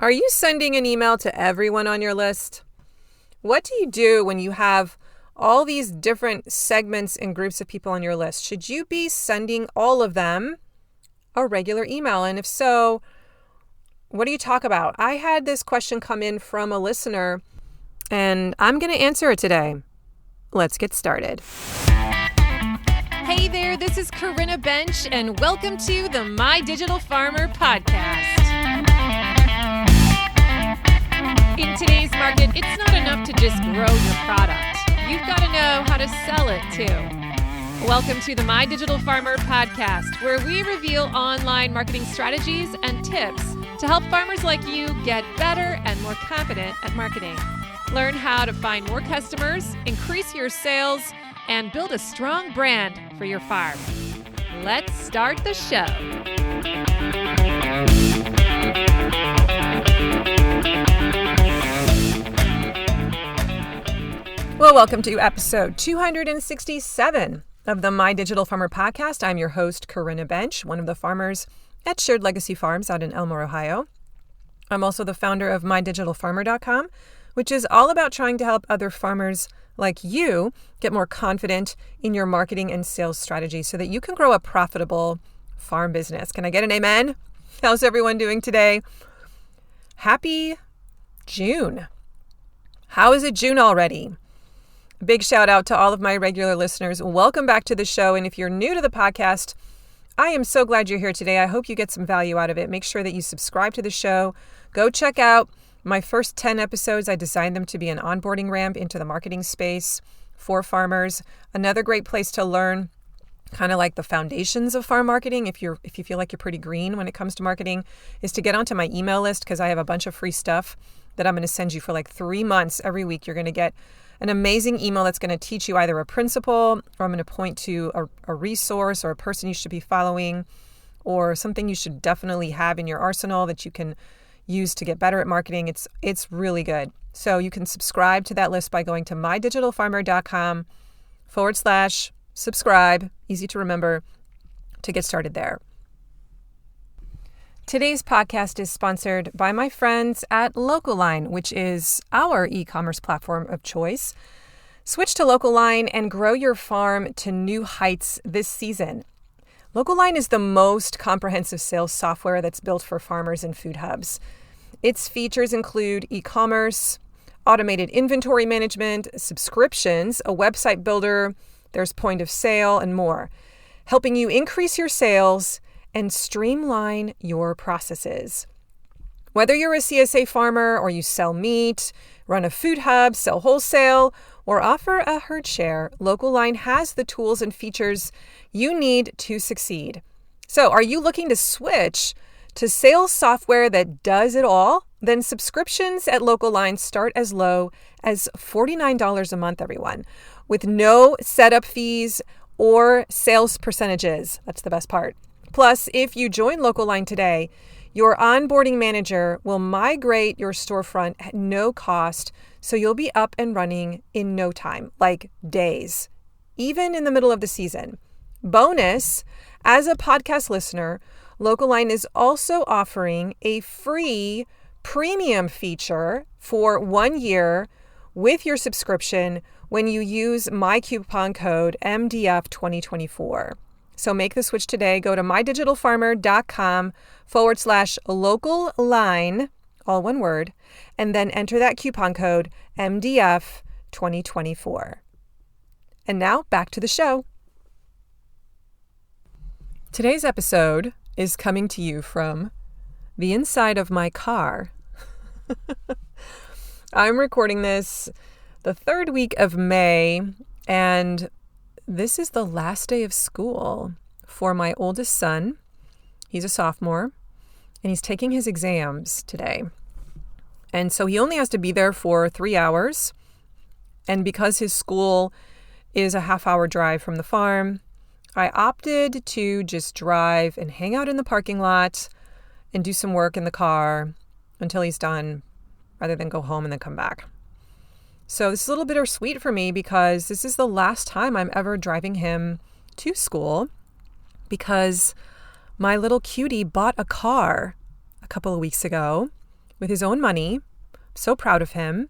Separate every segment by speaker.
Speaker 1: Are you sending an email to everyone on your list? What do you do when you have all these different segments and groups of people on your list? Should you be sending all of them a regular email? And if so, what do you talk about? I had this question come in from a listener, and I'm going to answer it today. Let's get started.
Speaker 2: Hey there, this is Corinna Bench, and welcome to the My Digital Farmer podcast. In today's market, it's not enough to just grow your product. You've got to know how to sell it too. Welcome to the My Digital Farmer podcast, where we reveal online marketing strategies and tips to help farmers like you get better and more confident at marketing. Learn how to find more customers, increase your sales, and build a strong brand for your farm. Let's start the show.
Speaker 1: Well, welcome to episode 267 of the My Digital Farmer podcast. I'm your host, Corinna Bench, one of the farmers at Shared Legacy Farms out in Elmore, Ohio. I'm also the founder of MyDigitalFarmer.com, which is all about trying to help other farmers like you get more confident in your marketing and sales strategy so that you can grow a profitable farm business. Can I get an amen? How's everyone doing today? Happy June. How is it June already? Big shout out to all of my regular listeners. Welcome back to the show. And if you're new to the podcast, I am so glad you're here today. I hope you get some value out of it. Make sure that you subscribe to the show. Go check out my first 10 episodes. I designed them to be an onboarding ramp into the marketing space for farmers. Another great place to learn kind of like the foundations of farm marketing, if you feel like you're pretty green when it comes to marketing, is to get onto my email list, because I have a bunch of free stuff that I'm going to send you for like 3 months. Every week you're going to get an amazing email that's going to teach you either a principle, or I'm going to point to a resource or a person you should be following, or something you should definitely have in your arsenal that you can use to get better at marketing. It's really good. So you can subscribe to that list by going to mydigitalfarmer.com/subscribe. Easy to remember to get started there. Today's podcast is sponsored by my friends at LocalLine, which is our e-commerce platform of choice. Switch to LocalLine and grow your farm to new heights this season. LocalLine is the most comprehensive sales software that's built for farmers and food hubs. Its features include e-commerce, automated inventory management, subscriptions, a website builder, there's point of sale, and more, helping you increase your sales and streamline your processes. Whether you're a CSA farmer or you sell meat, run a food hub, sell wholesale, or offer a herd share, LocalLine has the tools and features you need to succeed. So, are you looking to switch to sales software that does it all? Then subscriptions at LocalLine start as low as $49 a month, everyone, with no setup fees or sales percentages. That's the best part. Plus, if you join LocalLine today, your onboarding manager will migrate your storefront at no cost, so you'll be up and running in no time, like days, even in the middle of the season. Bonus, as a podcast listener, LocalLine is also offering a free premium feature for 1 year with your subscription when you use my coupon code MDF2024. So make the switch today. Go to mydigitalfarmer.com/LocalLine, all one word, and then enter that coupon code MDF2024. And now back to the show. Today's episode is coming to you from the inside of my car. I'm recording this the third week of May, and this is the last day of school for my oldest son. He's a sophomore, and he's taking his exams today. And so he only has to be there for 3 hours. And because his school is a half-hour drive from the farm, I opted to just drive and hang out in the parking lot and do some work in the car until he's done, rather than go home and then come back. So this is a little bittersweet for me because this is the last time I'm ever driving him to school, because my little cutie bought a car a couple of weeks ago with his own money. So proud of him.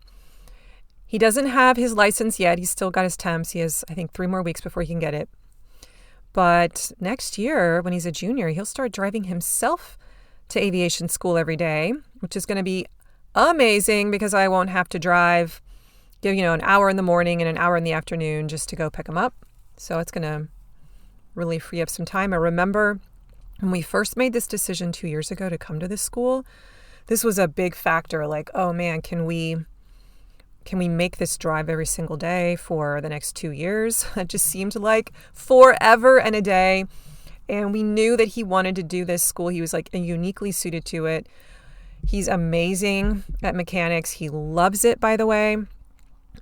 Speaker 1: He doesn't have his license yet. He's still got his temps. He has, I think, 3 more weeks before he can get it. But next year, when he's a junior, he'll start driving himself to aviation school every day, which is going to be amazing because I won't have to drive, an hour in the morning and an hour in the afternoon just to go pick him up. So it's going to really free up some time. I remember when we first made this decision 2 years ago to come to this school, this was a big factor. Like, oh man, can we make this drive every single day for the next 2 years? It just seemed like forever and a day. And we knew that he wanted to do this school. He was like uniquely suited to it. He's amazing at mechanics. He loves it, by the way.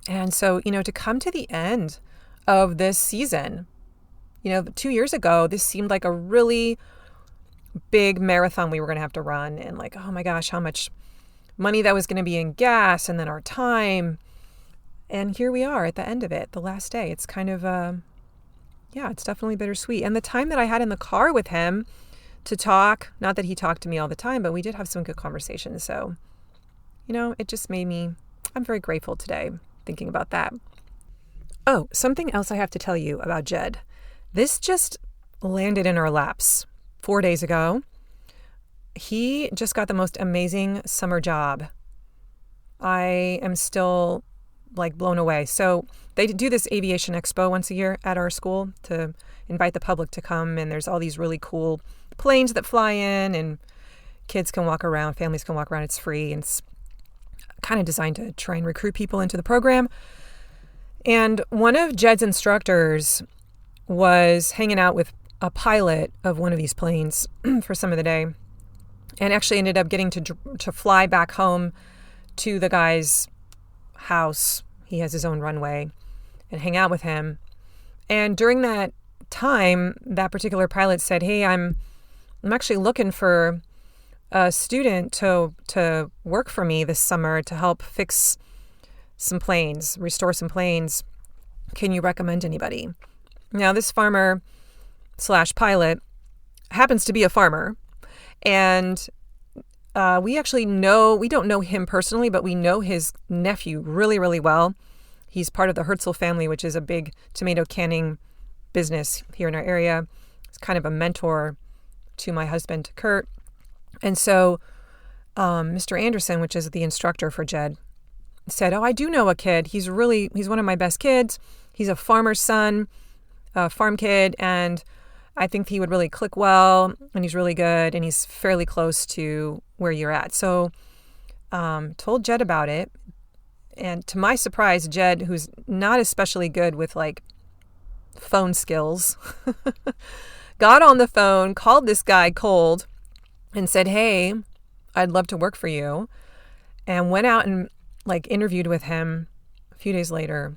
Speaker 1: And so, to come to the end of this season, 2 years ago, this seemed like a really big marathon we were going to have to run. And like, oh my gosh, how much money that was going to be in gas and then our time. And here we are at the end of it, the last day. It's kind of, it's definitely bittersweet. And the time that I had in the car with him to talk, not that he talked to me all the time, but we did have some good conversations. So, it just made me, I'm very grateful today thinking about that. Oh, something else I have to tell you about Jed. This just landed in our laps 4 days ago. He just got the most amazing summer job. I am still blown away. So they do this aviation expo once a year at our school to invite the public to come. And there's all these really cool planes that fly in and kids can walk around, families can walk around. It's free. And it's kind of designed to try and recruit people into the program. And one of Jed's instructors was hanging out with a pilot of one of these planes for some of the day, and actually ended up getting to fly back home to the guy's house. He has his own runway, and hang out with him. And during that time, that particular pilot said, "Hey, I'm actually looking for a student to work for me this summer to help fix some planes, restore some planes. Can you recommend anybody?" Now, this farmer / pilot happens to be a farmer. And we don't know him personally, but we know his nephew really, really well. He's part of the Herzl family, which is a big tomato canning business here in our area. He's kind of a mentor to my husband, Kurt. And so Mr. Anderson, which is the instructor for Jed, said, "Oh, I do know a kid. He's one of my best kids. He's a farmer's son, a farm kid, and I think he would really click well, and he's really good, and he's fairly close to where you're at." So told Jed about it. And to my surprise, Jed, who's not especially good with phone skills, got on the phone, called this guy cold, and said, "Hey, I'd love to work for you." And went out and interviewed with him a few days later,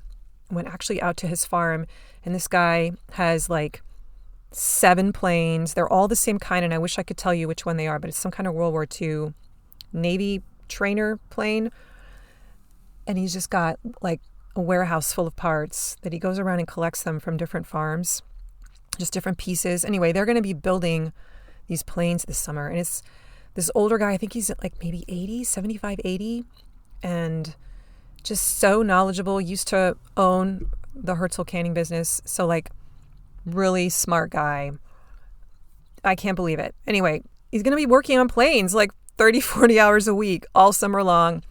Speaker 1: went actually out to his farm. And this guy has 7 planes. They're all the same kind. And I wish I could tell you which one they are, but it's some kind of World War II Navy trainer plane. And he's just got a warehouse full of parts that he goes around and collects them from different farms, just different pieces. Anyway, they're going to be building these planes this summer. And it's this older guy, I think he's maybe 80, 75, 80, and just so knowledgeable, used to own the Herzl canning business. So really smart guy. I can't believe it. Anyway, he's going to be working on planes 30, 40 hours a week all summer long.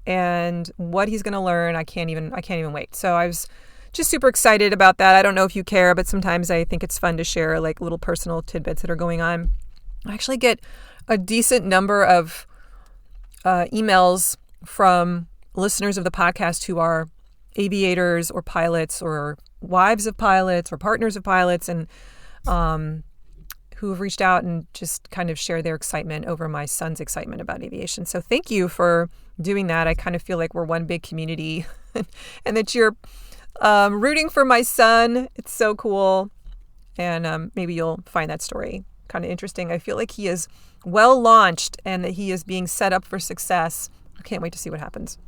Speaker 1: And what he's going to learn, I can't even wait. So I was just super excited about that. I don't know if you care, but sometimes I think it's fun to share little personal tidbits that are going on. I actually get a decent number of emails from listeners of the podcast who are aviators or pilots or wives of pilots or partners of pilots, and who have reached out and just kind of share their excitement over my son's excitement about aviation. So thank you for doing that. I kind of feel like we're one big community and that you're rooting for my son. It's so cool. And maybe you'll find that story kind of interesting. I feel like he is well launched and that he is being set up for success. I can't wait to see what happens.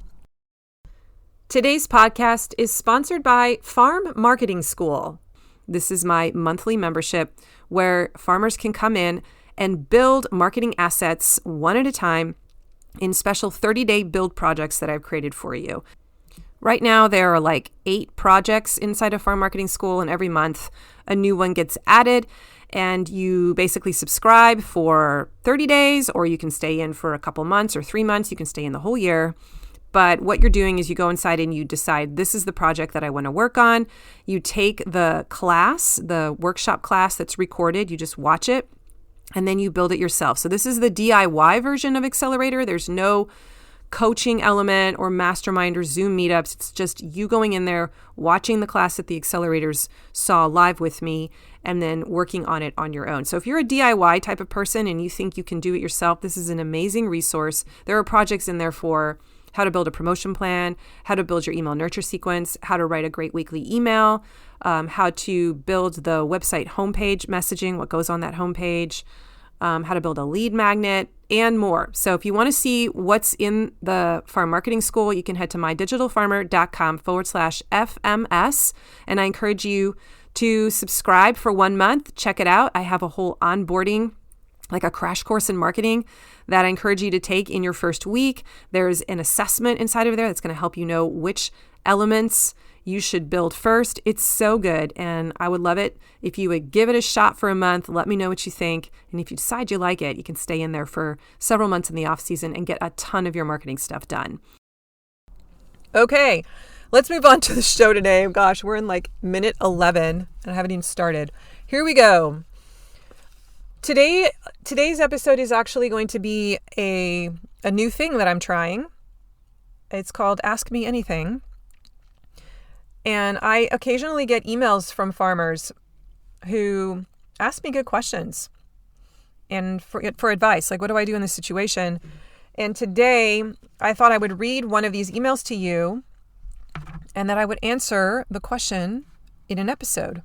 Speaker 1: Today's podcast is sponsored by Farm Marketing School. This is my monthly membership where farmers can come in and build marketing assets one at a time in special 30-day build projects that I've created for you. Right now, there are like 8 projects inside of Farm Marketing School, and every month a new one gets added. And you basically subscribe for 30 days, or you can stay in for a couple months or 3 months. You can stay in the whole year. But what you're doing is you go inside and you decide, this is the project that I want to work on. You take the class, the workshop class that's recorded, you just watch it, and then you build it yourself. So this is the DIY version of Accelerator. There's no coaching element or mastermind or Zoom meetups. It's just you going in there, watching the class that the accelerators saw live with me, and then working on it on your own. So if you're a DIY type of person and you think you can do it yourself, this is an amazing resource. There are projects in there for how to build a promotion plan, how to build your email nurture sequence, how to write a great weekly email, how to build the website homepage messaging, what goes on that homepage, how to build a lead magnet, and more. So if you want to see what's in the Farm Marketing School, you can head to mydigitalfarmer.com/FMS. And I encourage you to subscribe for 1 month. Check it out. I have a whole onboarding, like a crash course in marketing that I encourage you to take in your first week. There's an assessment inside of there that's going to help you know which elements you should build first. It's so good, and I would love it if you would give it a shot for a month. Let me know what you think, and if you decide you like it, you can stay in there for several months in the off season and get a ton of your marketing stuff done. Okay, let's move on to the show today. Gosh, we're in like minute 11, and I haven't even started. Here we go. Today's episode is actually going to be a new thing that I'm trying. It's called Ask Me Anything. And I occasionally get emails from farmers who ask me good questions and for advice, like what do I do in this situation? And today I thought I would read one of these emails to you and that I would answer the question in an episode.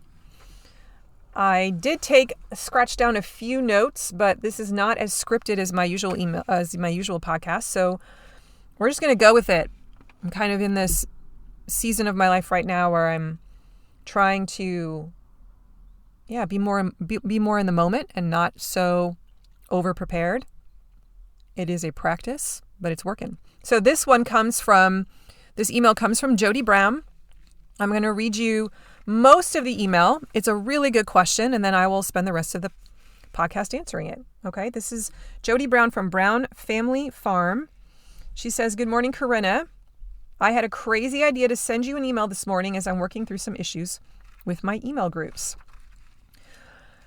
Speaker 1: I did scratch down a few notes, but this is not as scripted as my usual podcast. So we're just going to go with it. I'm kind of in this season of my life right now where I'm trying to be more in the moment and not so over prepared. It is a practice, but it's working. So this email comes from Jodi Brown. I'm going to read you most of the email. It's a really good question, and then I will spend the rest of the podcast answering it. Okay, this is Jodi Brown from Brown Family Farm. She says, "Good morning, Corinna. I had a crazy idea to send you an email this morning as I'm working through some issues with my email groups.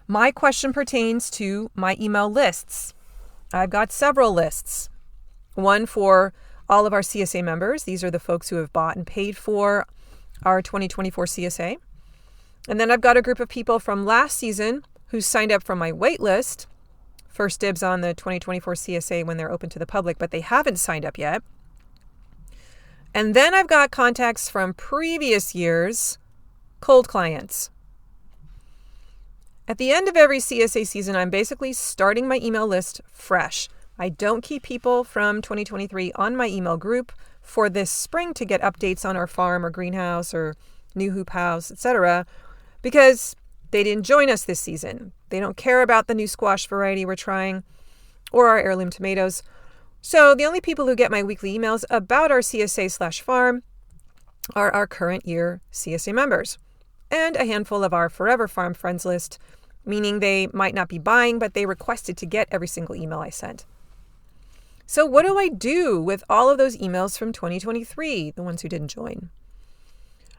Speaker 1: My question pertains to my email lists. I've got several lists. One for all of our CSA members. These are the folks who have bought and paid for our 2024 CSA. And then I've got a group of people from last season who signed up for my wait list. First dibs on the 2024 CSA when they're open to the public, but they haven't signed up yet. And then I've got contacts from previous years, cold clients. At the end of every CSA season, I'm basically starting my email list fresh. I don't keep people from 2023 on my email group for this spring to get updates on our farm or greenhouse or new hoop house, etc., because they didn't join us this season. They don't care about the new squash variety we're trying or our heirloom tomatoes. So the only people who get my weekly emails about our CSA/farm are our current year CSA members and a handful of our Forever Farm Friends list, meaning they might not be buying, but they requested to get every single email I sent. So what do I do with all of those emails from 2023, the ones who didn't join?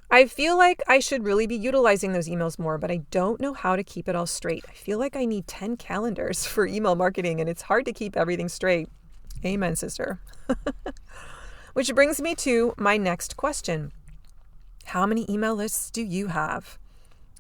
Speaker 1: I feel like I should really be utilizing those emails more, but I don't know how to keep it all straight. I feel like I need 10 calendars for email marketing, and it's hard to keep everything straight. Amen, sister. Which brings me to my next question. How many email lists do you have?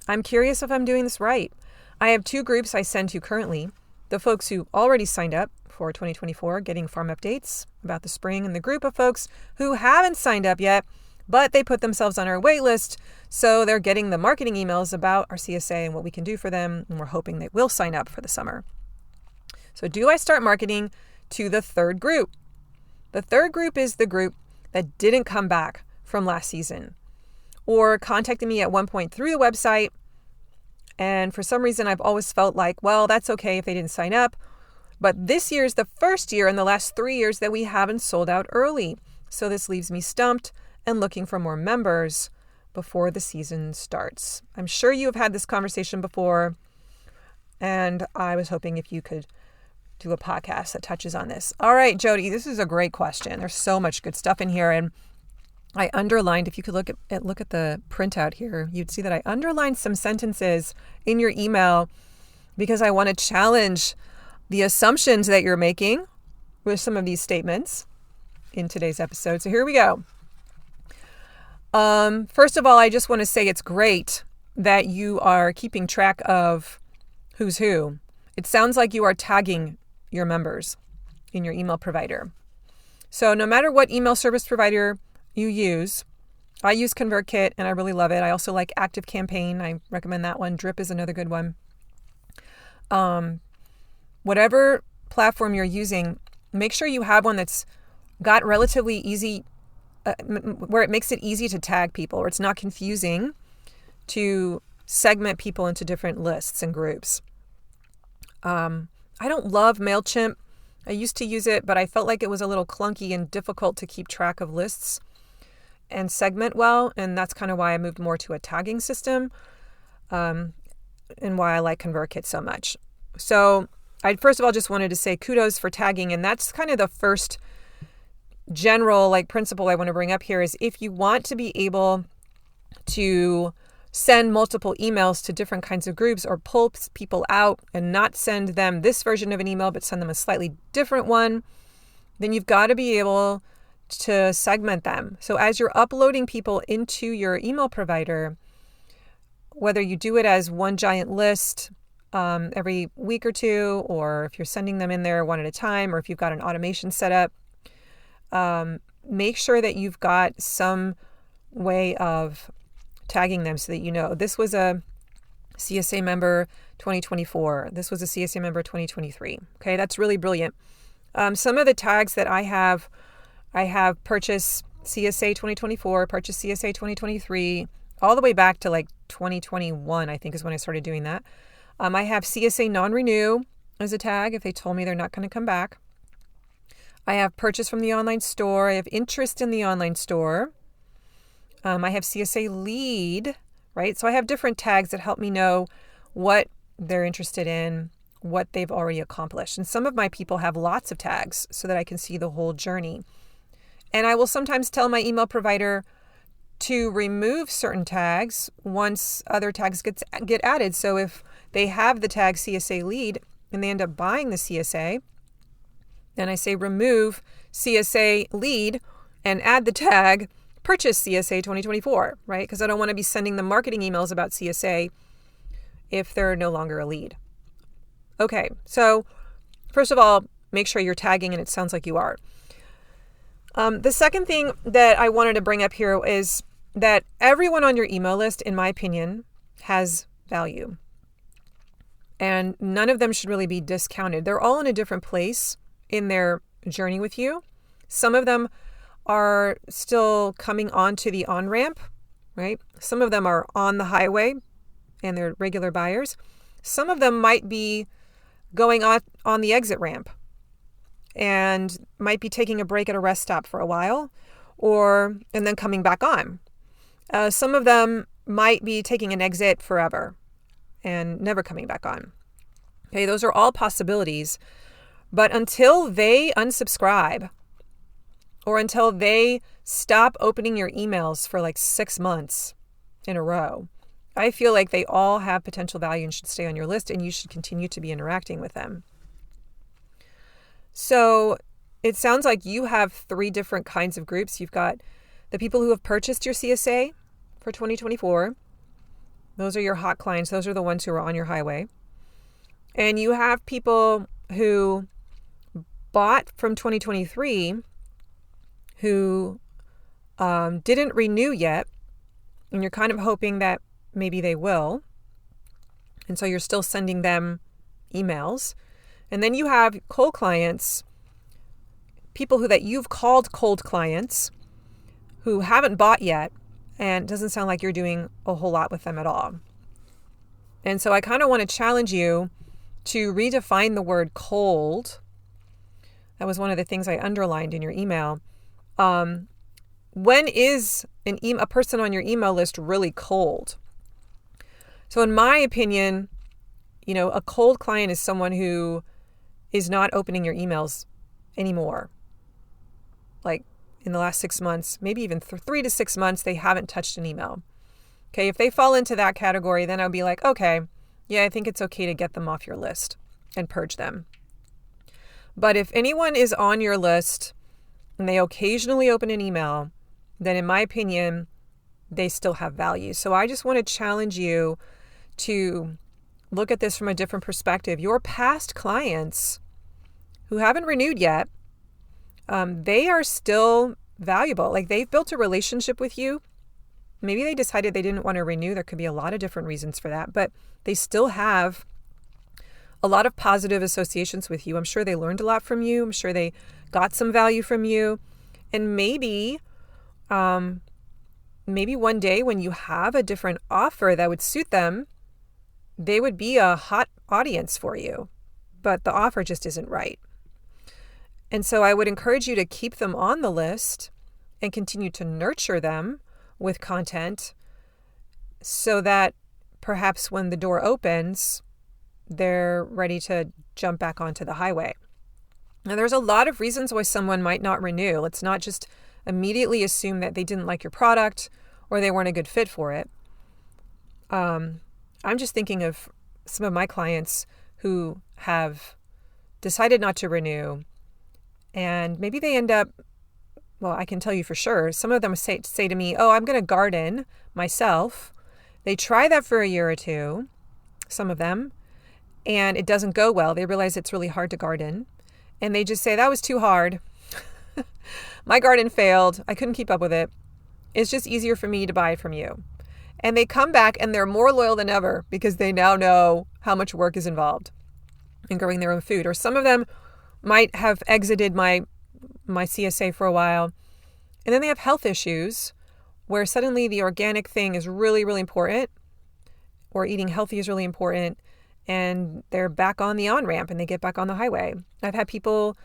Speaker 1: I'm curious if I'm doing this right. I have 2 groups I send to currently. The folks who already signed up for 2024, getting farm updates about the spring, and the group of folks who haven't signed up yet, but they put themselves on our wait list, so they're getting the marketing emails about our CSA and what we can do for them, and we're hoping they will sign up for the summer. So do I start marketing to the third group? The third group is the group that didn't come back from last season or contacted me at one point through the website. And for some reason, I've always felt like, well, that's okay if they didn't sign up But this year is the first year in the last 3 years that we haven't sold out early. So this leaves me stumped and looking for more members before the season starts. I'm sure you have had this conversation before, and I was hoping if you could do a podcast that touches on this. All right, Jodi, this is a great question. There's so much good stuff in here, and I underlined, if you could look at the printout here, you'd see that I underlined some sentences in your email because I want to challenge the assumptions that you're making with some of these statements in today's episode. So here we go. First of all, I just want to say it's great that you are keeping track of who's who. It sounds like you are tagging your members in your email provider. So no matter what email service provider you use, I use ConvertKit and I really love it. I also like ActiveCampaign. I recommend that one. Drip is another good one. Whatever platform you're using, make sure you have one that's got relatively easy, where it makes it easy to tag people, or it's not confusing to segment people into different lists and groups. I don't love MailChimp. I used to use it, but I felt like it was a little clunky and difficult to keep track of lists and segment well. And that's kind of why I moved more to a tagging system, and why I like ConvertKit so much. So I first of all just wanted to say kudos for tagging. And that's kind of the first general principle I want to bring up here is if you want to be able to send multiple emails to different kinds of groups or pull people out and not send them this version of an email, but send them a slightly different one, then you've got to be able to segment them. So as you're uploading people into your email provider, whether you do it as one giant list every week or two, or if you're sending them in there one at a time, or if you've got an automation set up, make sure that you've got some way of tagging them so that you know this was a CSA member 2024. This was a CSA member 2023. Okay, that's really brilliant. Some of the tags that I have purchase CSA 2024, purchase CSA 2023, all the way back to 2021, I think is when I started doing that. I have CSA non-renew as a tag if they told me they're not going to come back. I have purchase from the online store. I have interest in the online store. I have CSA lead, right? So I have different tags that help me know what they're interested in, what they've already accomplished. And some of my people have lots of tags so that I can see the whole journey. And I will sometimes tell my email provider to remove certain tags once other tags get added. So if they have the tag CSA lead and they end up buying the CSA, then I say remove CSA lead and add the tag purchase CSA 2024, right? Because I don't want to be sending them marketing emails about CSA if they're no longer a lead. Okay, so first of all, make sure you're tagging, and it sounds like you are. The second thing that I wanted to bring up here is that everyone on your email list, in my opinion, has value. And none of them should really be discounted. They're all in a different place in their journey with you. Some of them are still coming onto the on-ramp, right? Some of them are on the highway and they're regular buyers. Some of them might be going on the exit ramp and might be taking a break at a rest stop for a while and then coming back on. Some of them might be taking an exit forever and never coming back on. Okay, those are all possibilities. But until they unsubscribe or until they stop opening your emails for 6 months in a row, I feel like they all have potential value and should stay on your list, and you should continue to be interacting with them. So it sounds like you have 3 different kinds of groups. You've got the people who have purchased your CSA for 2024. Those are your hot clients. Those are the ones who are on your highway. And you have people who bought from 2023 who didn't renew yet, and you're kind of hoping that maybe they will. And so you're still sending them emails. And then you have cold clients, people that you've called cold clients who haven't bought yet, and it doesn't sound like you're doing a whole lot with them at all. And so I kind of want to challenge you to redefine the word cold. That was one of the things I underlined in your email. When is a person on your email list really cold? So in my opinion, a cold client is someone who is not opening your emails anymore. Like in the last 6 months, maybe even 3 to 6 months, they haven't touched an email. Okay, if they fall into that category, then I'll be like, okay, yeah, I think it's okay to get them off your list and purge them. But if anyone is on your list and they occasionally open an email, then in my opinion, they still have value. So I just want to challenge you to look at this from a different perspective. Your past clients who haven't renewed yet, they are still valuable. Like they've built a relationship with you. Maybe they decided they didn't want to renew. There could be a lot of different reasons for that, but they still have a lot of positive associations with you. I'm sure they learned a lot from you. I'm sure they got some value from you. And maybe one day when you have a different offer that would suit them, they would be a hot audience for you, but the offer just isn't right. And so I would encourage you to keep them on the list and continue to nurture them with content so that perhaps when the door opens, they're ready to jump back onto the highway. Now, there's a lot of reasons why someone might not renew. Let's not just immediately assume that they didn't like your product or they weren't a good fit for it. I'm just thinking of some of my clients who have decided not to renew, and maybe they end up, well, I can tell you for sure, some of them say to me, oh, I'm going to garden myself. They try that for a year or two, some of them, and it doesn't go well. They realize it's really hard to garden, and they just say, that was too hard. My garden failed. I couldn't keep up with it. It's just easier for me to buy it from you. And they come back and they're more loyal than ever because they now know how much work is involved in growing their own food. Or some of them might have exited my CSA for a while, and then they have health issues where suddenly the organic thing is really, really important, or eating healthy is really important, and they're back on the on-ramp and they get back on the highway. I've had people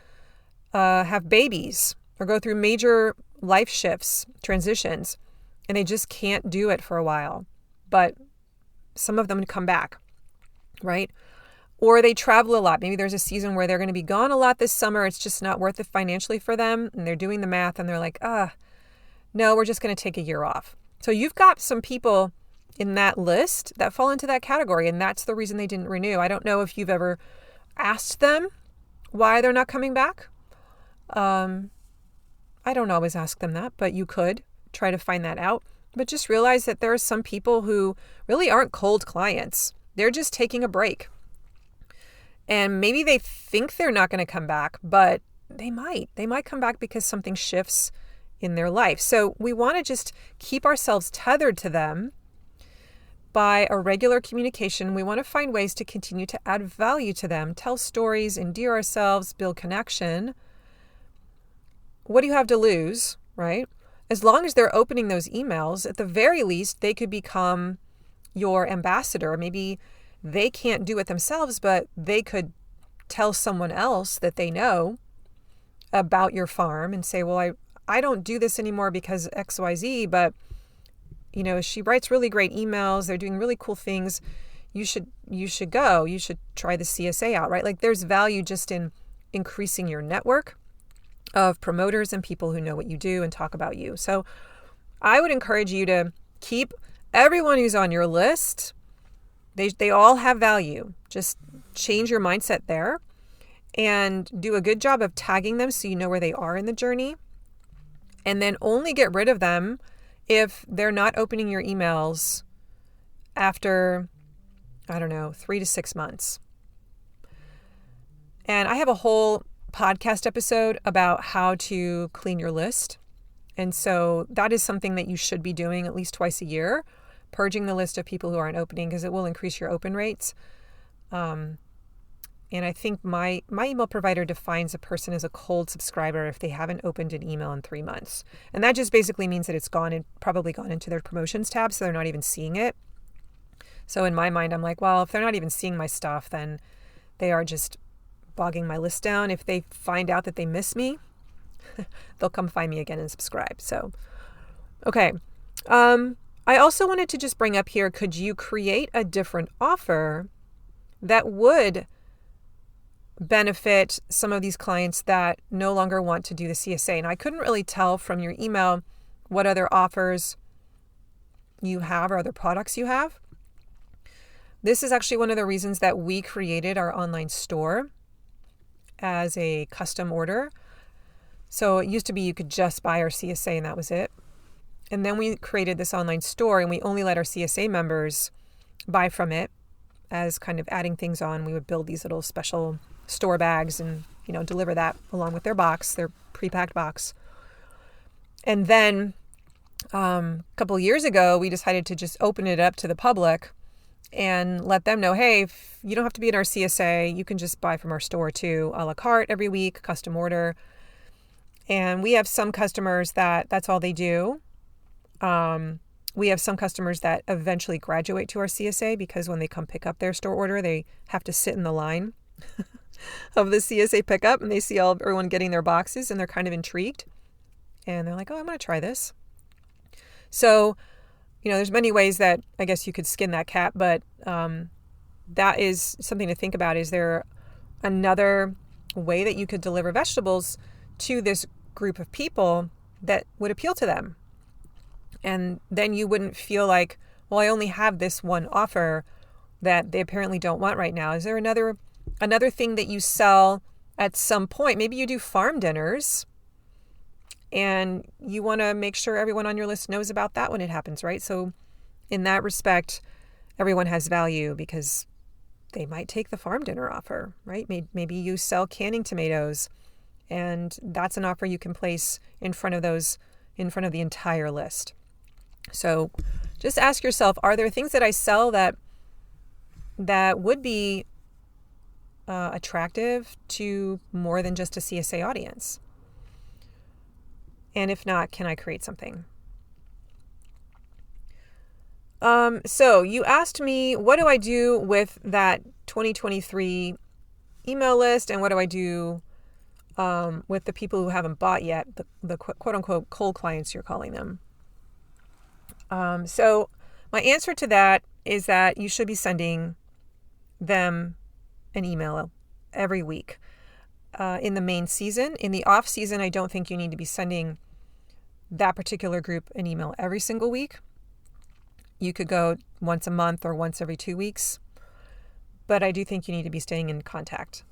Speaker 1: have babies or go through major life shifts, transitions, and they just can't do it for a while. But some of them come back, right? Or they travel a lot. Maybe there's a season where they're going to be gone a lot this summer. It's just not worth it financially for them. And they're doing the math and they're like, no, we're just going to take a year off. So you've got some people in that list that fall into that category. And that's the reason they didn't renew. I don't know if you've ever asked them why they're not coming back. I don't always ask them that, but you could try to find that out. But just realize that there are some people who really aren't cold clients. They're just taking a break. And maybe they think they're not going to come back, but they might. They might come back because something shifts in their life. So we want to just keep ourselves tethered to them by a regular communication. We want to find ways to continue to add value to them, tell stories, endear ourselves, build connection. What do you have to lose, right? As long as they're opening those emails, at the very least, they could become your ambassador. Maybe they can't do it themselves, but they could tell someone else that they know about your farm and say, well, I don't do this anymore because XYZ, but she writes really great emails. They're doing really cool things. You should go. You should try the CSA out, right? Like there's value just in increasing your network of promoters and people who know what you do and talk about you. So I would encourage you to keep everyone who's on your list. They all have value. Just change your mindset there and do a good job of tagging them so you know where they are in the journey. And then only get rid of them if they're not opening your emails after, 3 to 6 months. And I have a whole podcast episode about how to clean your list. And so that is something that you should be doing at least twice a year, purging the list of people who aren't opening, because it will increase your open rates. And I think my email provider defines a person as a cold subscriber if they haven't opened an email in 3 months. And that just basically means that it's probably gone into their promotions tab, so they're not even seeing it. So in my mind, I'm like, well, if they're not even seeing my stuff, then They are just bogging my list down. If they find out that they miss me, they'll come find me again and subscribe. So, okay. I also wanted to just bring up here, could you create a different offer that would benefit some of these clients that no longer want to do the CSA? And I couldn't really tell from your email what other offers you have or other products you have. This is actually one of the reasons that we created our online store as a custom order. So it used to be you could just buy our CSA and that was it. And then we created this online store and we only let our CSA members buy from it as kind of adding things on. We would build these little special store bags and, deliver that along with their box, their pre-packed box. And then a couple of years ago, we decided to just open it up to the public and let them know, hey, if you don't have to be in our CSA, you can just buy from our store too, a la carte every week, custom order. And we have some customers that's all they do. We have some customers that eventually graduate to our CSA because when they come pick up their store order, they have to sit in the line of the CSA pickup and they see everyone getting their boxes and they're kind of intrigued. And they're like, oh, I'm going to try this. So, there's many ways that I guess you could skin that cat, but that is something to think about. Is there another way that you could deliver vegetables to this group of people that would appeal to them? And then you wouldn't feel like, well, I only have this one offer that they apparently don't want right now. Is there another thing that you sell at some point? Maybe you do farm dinners and you want to make sure everyone on your list knows about that when it happens, right? So in that respect, everyone has value because they might take the farm dinner offer, right? Maybe you sell canning tomatoes and that's an offer you can place in front of the entire list. So just ask yourself, are there things that I sell that would be attractive to more than just a CSA audience? And if not, can I create something? So you asked me, what do I do with that 2023 email list? And what do I do with the people who haven't bought yet, the quote unquote cold clients you're calling them? So my answer to that is that you should be sending them an email every week. In the main season. In the off season, I don't think you need to be sending that particular group an email every single week. You could go once a month or once every 2 weeks, but I do think you need to be staying in contact.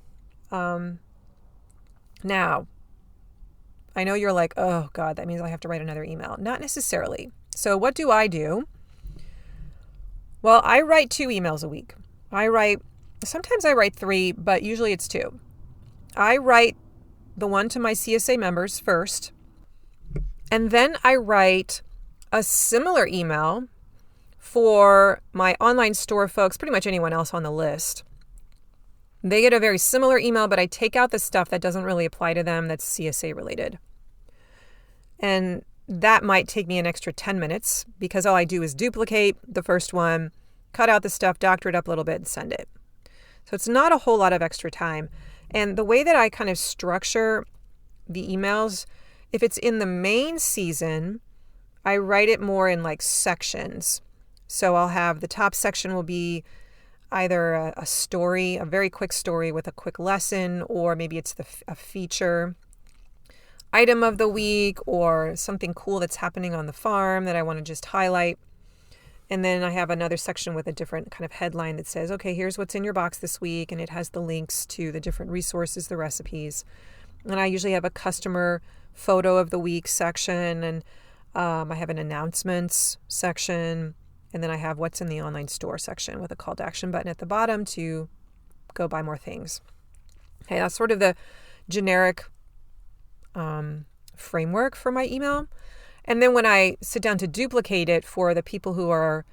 Speaker 1: Now, I know you're like, oh God, that means I have to write another email. Not necessarily. So what do I do? Well, I write 2 emails a week. Sometimes I write 3, but usually it's 2. I write the one to my CSA members first, and then I write a similar email for my online store folks, pretty much anyone else on the list. They get a very similar email, but I take out the stuff that doesn't really apply to them that's CSA related. And that might take me an extra 10 minutes because all I do is duplicate the first one, cut out the stuff, doctor it up a little bit, and send it. So it's not a whole lot of extra time. And the way that I kind of structure the emails, if it's in the main season, I write it more in like sections. So I'll have the top section will be either a story, a very quick story with a quick lesson, or maybe it's a feature item of the week or something cool that's happening on the farm that I want to just highlight. And then I have another section with a different kind of headline that says, okay, here's what's in your box this week. And it has the links to the different resources, the recipes. And I usually have a customer photo of the week section. And I have an announcements section. And then I have what's in the online store section with a call to action button at the bottom to go buy more things. Okay, that's sort of the generic framework for my email. And then when I sit down to duplicate it for the people who are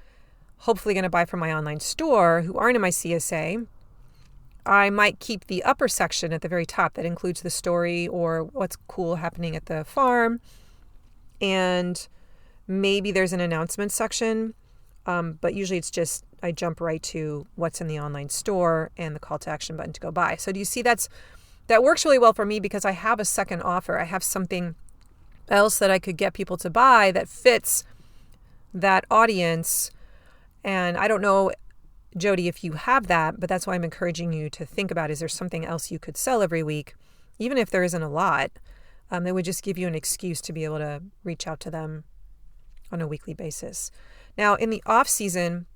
Speaker 1: hopefully going to buy from my online store who aren't in my CSA, I might keep the upper section at the very top that includes the story or what's cool happening at the farm. And maybe there's an announcement section But usually it's just I jump right to what's in the online store and the call to action button to go buy. So do you see that works really well for me because I have a second offer. I have something else that I could get people to buy that fits that audience. And I don't know, Jodi, if you have that, but that's why I'm encouraging you to think about, is there something else you could sell every week, even if there isn't a lot, that would just give you an excuse to be able to reach out to them on a weekly basis. Now, in the off season,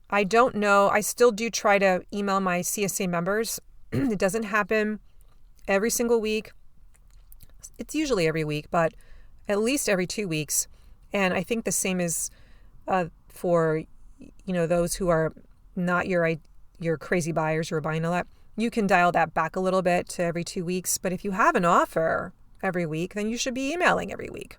Speaker 1: I don't know. I still do try to email my CSA members. It doesn't happen every single week. It's usually every week, but at least every 2 weeks. And I think the same is for those who are not your crazy buyers who are buying a lot. You can dial that back a little bit to every 2 weeks. But if you have an offer every week, then you should be emailing every week.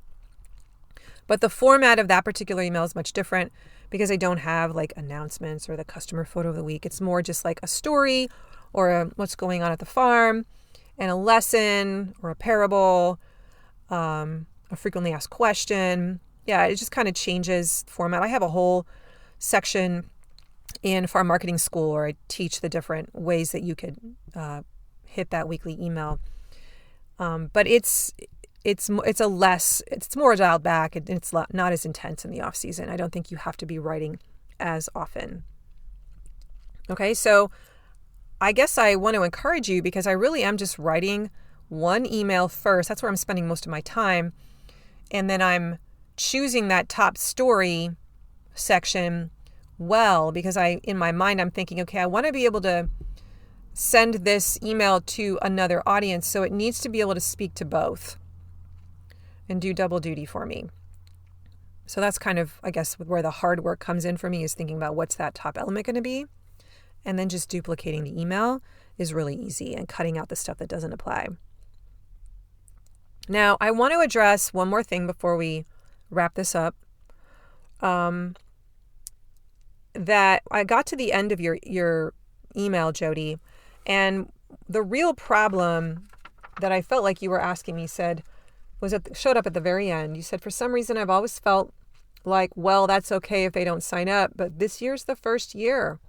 Speaker 1: But the format of that particular email is much different because I don't have like announcements or the customer photo of the week. It's more just like a story or what's going on at the farm and a lesson or a parable, a frequently asked question. Yeah, it just kind of changes format. I have a whole section in Farm Marketing School where I teach the different ways that you could hit that weekly email. But it's more dialed back and it's not as intense in the off season. I don't think you have to be writing as often. Okay, so I guess I want to encourage you because I really am just writing one email first. That's where I'm spending most of my time. And then I'm choosing that top story section well because in my mind, I'm thinking, okay, I want to be able to send this email to another audience. So it needs to be able to speak to both and do double duty for me. So that's kind of, I guess, where the hard work comes in for me, is thinking about what's that top element going to be. And then just duplicating the email is really easy and cutting out the stuff that doesn't apply. Now, I want to address one more thing before we wrap this up. That I got to the end of your email, Jodi, and the real problem that I felt like you were asking me showed up at the very end. You said, for some reason, I've always felt like, well, that's okay if they don't sign up, but this year's the first year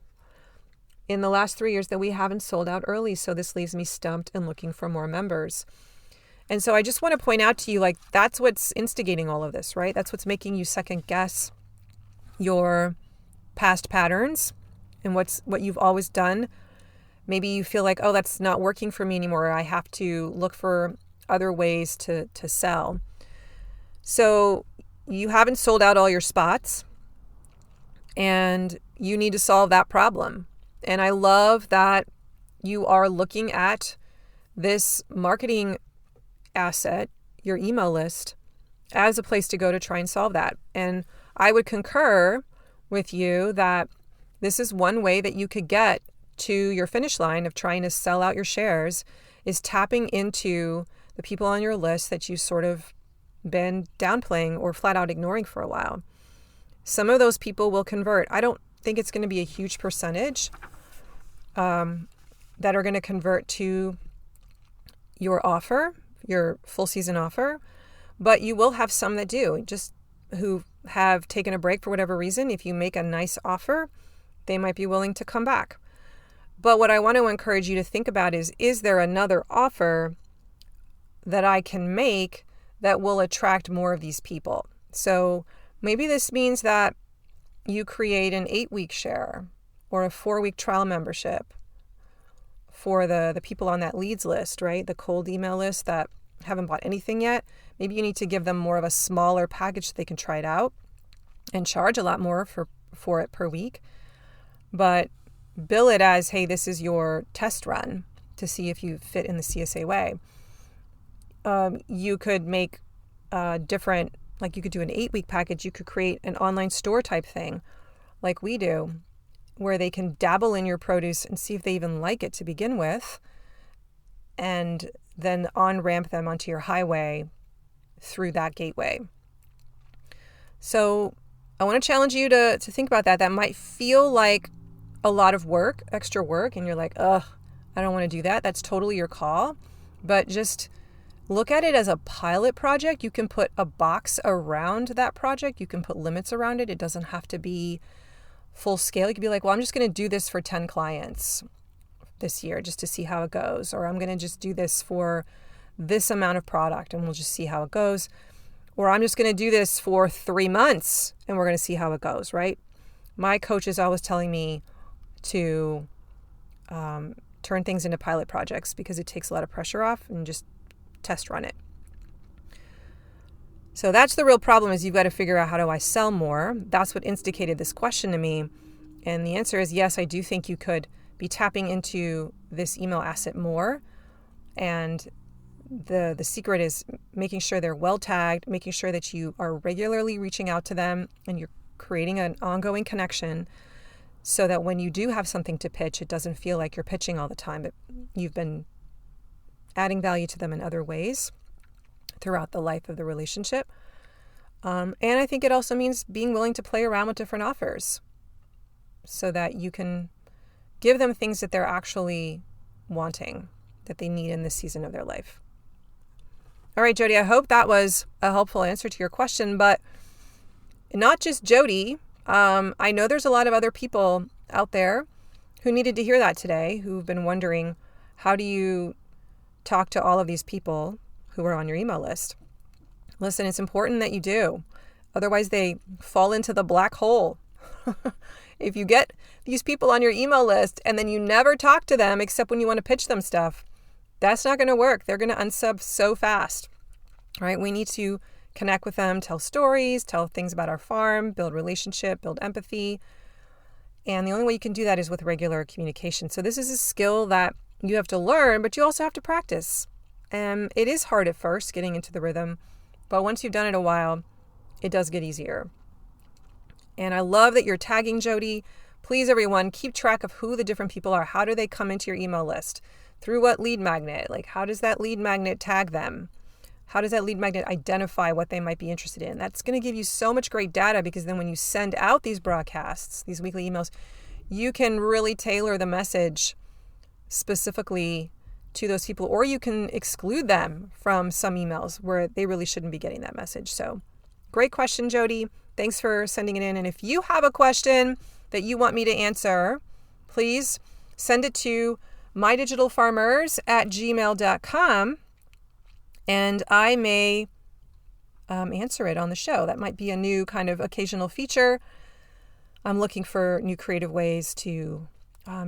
Speaker 1: in the last 3 years that we haven't sold out early. So this leaves me stumped and looking for more members. And so I just want to point out to you, like, that's what's instigating all of this, right? That's what's making you second guess your past patterns and what you've always done. Maybe you feel like, oh, that's not working for me anymore. I have to look for other ways to sell. So you haven't sold out all your spots and you need to solve that problem. And I love that you are looking at this marketing asset, your email list, as a place to go to try and solve that. And I would concur with you that this is one way that you could get to your finish line of trying to sell out your shares, is tapping into the people on your list that you've sort of been downplaying or flat out ignoring for a while. Some of those people will convert. I don't think it's going to be a huge percentage that are going to convert to your offer, your full season offer, but you will have some that do, just who have taken a break for whatever reason. If you make a nice offer, they might be willing to come back. But what I want to encourage you to think about is there another offer that I can make that will attract more of these people? So maybe this means that you create an 8-week share or a 4-week trial membership for the people on that leads list, right? The cold email list that haven't bought anything yet. Maybe you need to give them more of a smaller package so they can try it out and charge a lot more for it per week. But bill it as, hey, this is your test run to see if you fit in the CSA way. You could make different, like you could do an 8-week package. You could create an online store type thing like we do, where they can dabble in your produce and see if they even like it to begin with, and then on-ramp them onto your highway through that gateway. So I want to challenge you to think about that. That might feel like a lot of work, extra work, and you're like, ugh, I don't want to do that. That's totally your call. But just look at it as a pilot project. You can put a box around that project. You can put limits around it. It doesn't have to be full scale. You could be like, well, I'm just going to do this for 10 clients this year just to see how it goes. Or I'm going to just do this for this amount of product and we'll just see how it goes. Or I'm just going to do this for 3 months and we're going to see how it goes, right? My coach is always telling me to turn things into pilot projects because it takes a lot of pressure off and just test run it. So that's the real problem, is you've got to figure out, how do I sell more? That's what instigated this question to me. And the answer is yes, I do think you could be tapping into this email asset more. And the secret is making sure they're well tagged, making sure that you are regularly reaching out to them and you're creating an ongoing connection so that when you do have something to pitch, it doesn't feel like you're pitching all the time, but you've been adding value to them in other ways throughout the life of the relationship. And I think it also means being willing to play around with different offers so that you can give them things that they're actually wanting, that they need in this season of their life. All right, Jodi, I hope that was a helpful answer to your question, but not just Jodi. I know there's a lot of other people out there who needed to hear that today, who've been wondering, how do you talk to all of these people who are on your email list? Listen, it's important that you do. Otherwise, they fall into the black hole. If you get these people on your email list and then you never talk to them except when you want to pitch them stuff, that's not going to work. They're going to unsub so fast, right? We need to connect with them, tell stories, tell things about our farm, build relationship, build empathy. And the only way you can do that is with regular communication. So this is a skill that you have to learn, but you also have to practice. And it is hard at first getting into the rhythm, but once you've done it a while, it does get easier. And I love that you're tagging Jodi. Please, everyone, keep track of who the different people are. How do they come into your email list? Through what lead magnet? Like, how does that lead magnet tag them? How does that lead magnet identify what they might be interested in? That's going to give you so much great data, because then when you send out these broadcasts, these weekly emails, you can really tailor the message specifically to those people, or you can exclude them from some emails where they really shouldn't be getting that message. So great question, Jodi. Thanks for sending it in. And if you have a question that you want me to answer, please send it to mydigitalfarmers@gmail.com and I may answer it on the show. That might be a new kind of occasional feature. I'm looking for new creative ways to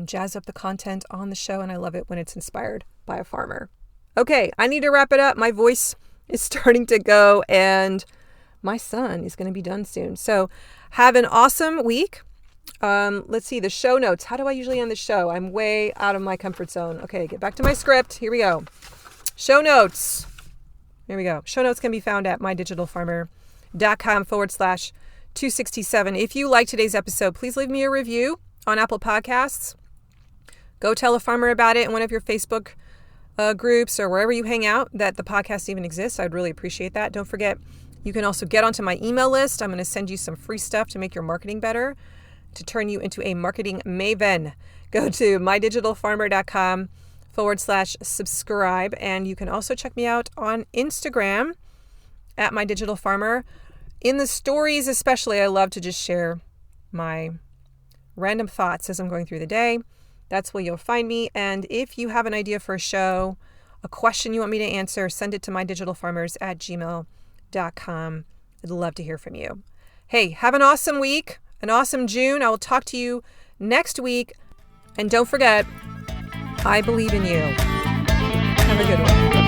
Speaker 1: jazz up the content on the show, and I love it when it's inspired by a farmer. Okay, I need to wrap it up. My voice is starting to go, and my son is going to be done soon. So have an awesome week. Let's see, the show notes. How do I usually end the show? I'm way out of my comfort zone. Okay, get back to my script. Here we go. Show notes. Here we go. Show notes can be found at mydigitalfarmer.com/267. If you like today's episode, please leave me a review on Apple Podcasts. Go tell a farmer about it in one of your Facebook groups or wherever you hang out that the podcast even exists. I'd really appreciate that. Don't forget, you can also get onto my email list. I'm going to send you some free stuff to make your marketing better, to turn you into a marketing maven. Go to mydigitalfarmer.com/subscribe. And you can also check me out on Instagram at mydigitalfarmer. In the stories especially, I love to just share my random thoughts as I'm going through the day. That's where you'll find me. And if you have an idea for a show, a question you want me to answer, send it to mydigitalfarmers@gmail.com. I'd love to hear from you. Hey, have an awesome week, an awesome June. I will talk to you next week. And don't forget, I believe in you. Have a good one.